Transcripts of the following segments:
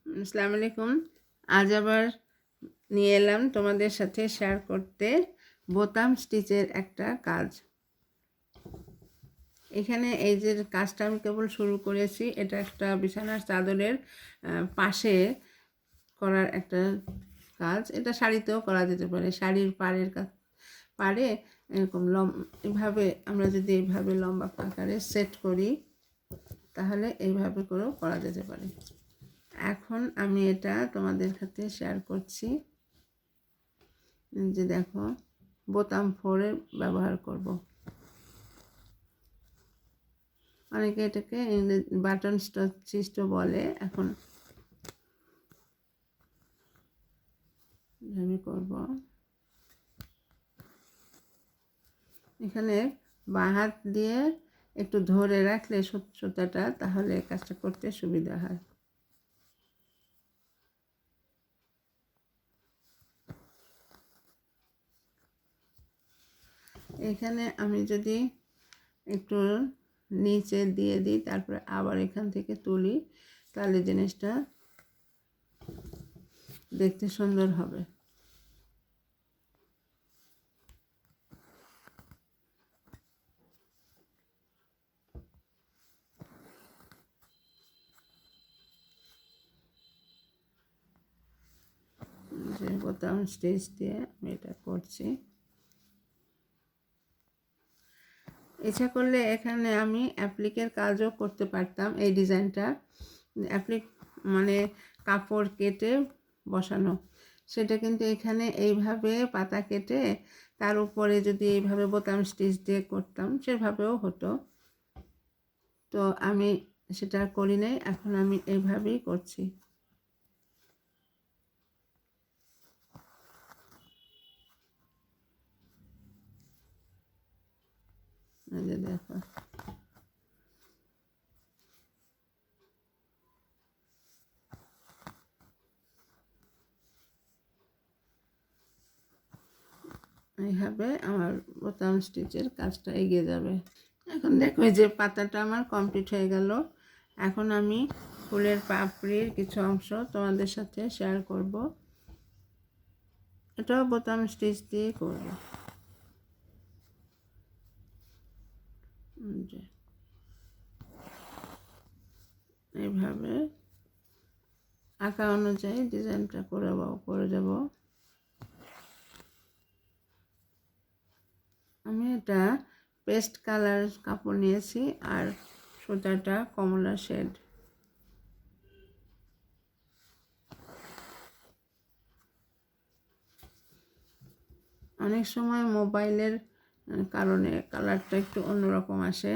আসসালামু আলাইকুম। আজ আবার নিয়ে এলাম তোমাদের সাথে শেয়ার করতে বোতাম স্টিচের একটা কাজ। এখানে এই যে কাজটা আমি কেবল শুরু করেছি, এটা একটা বিছানার চাদরের পাশে করার একটা কাজ। এটা শাড়িতেও করা যেতে পারে। শাড়ির পাড়ে এরকম এভাবে আমরা যদি এইভাবে লম্বা আকারে সেট করি তাহলে এইভাবে করেও করা যেতে পারে। এখন আমি এটা তোমাদের সাথে শেয়ার করছি। যে দেখো, বোতাম 4 ব্যবহার করব। অনেকে এটাকে বাটন স্টিচও বলে। এখন আমি করব। এখানে বাঁ হাত দিয়ে একটু ধরে রাখলে সুতাটা, তাহলে কাজটা করতে সুবিধা হয়। এখানে আমি যদি একটু নিচে দিয়ে দিই, তারপরে আবার এখান থেকে তুলি, তাহলে জিনিসটা দেখতে সুন্দর হবে। যে বোতাম স্টিচ দিয়ে আমি এটা করছি। ইচ্ছা করলে এখানে আমি অ্যাপ্লিকের কাজও করতে পারতাম। এই ডিজাইনটা অ্যাপ্লিক মানে কাপড় কেটে বসানো, সেটা কিন্তু এখানে এইভাবে পাতা কেটে তার উপরে যদি এইভাবে বোতাম স্টিচ দিয়ে করতাম সেভাবেও হতো। তো আমি সেটা করি নাই, এখন আমি এইভাবেই করছি। দেখো, এইভাবে আমার বোতাম স্টিচের কাজটা এগিয়ে যাবে। এখন দেখো, এই যে পাতাটা আমার কমপ্লিট হয়ে গেল। এখন আমি ফুলের পাপড়ির কিছু অংশ তোমাদের সাথে শেয়ার করব। এটাও বোতাম স্টিচ দিয়ে করব। এইভাবে আঁকা অনুযায়ী ডিজাইনটা করে যাব। আমি এটা পেস্ট কালার কাপড় নিয়েছি আর সুতাটা কমলা শেড। অনেক সময় মোবাইলের কারণে কালারটা একটু অন্যরকম আসে।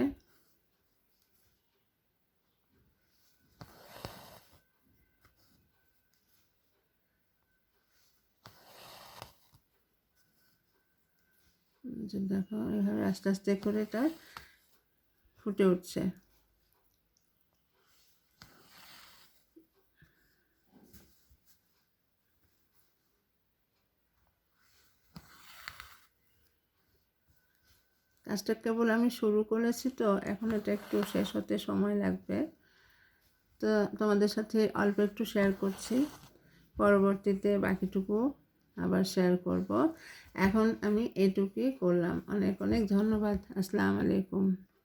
দেখো, এভাবে আস্তে আস্তে করে এটা ফুটে উঠছে। কাজটা কেবল আমি শুরু করেছি, তো এখন এটা একটু শেষ হতে সময় লাগবে। তো তোমাদের সাথে অল্প একটু শেয়ার করছি, পরবর্তীতে বাকিটুকু আবার শেয়ার করব। এখন আমি এটুকুই করলাম। অনেক অনেক ধন্যবাদ। আসসালামু আলাইকুম।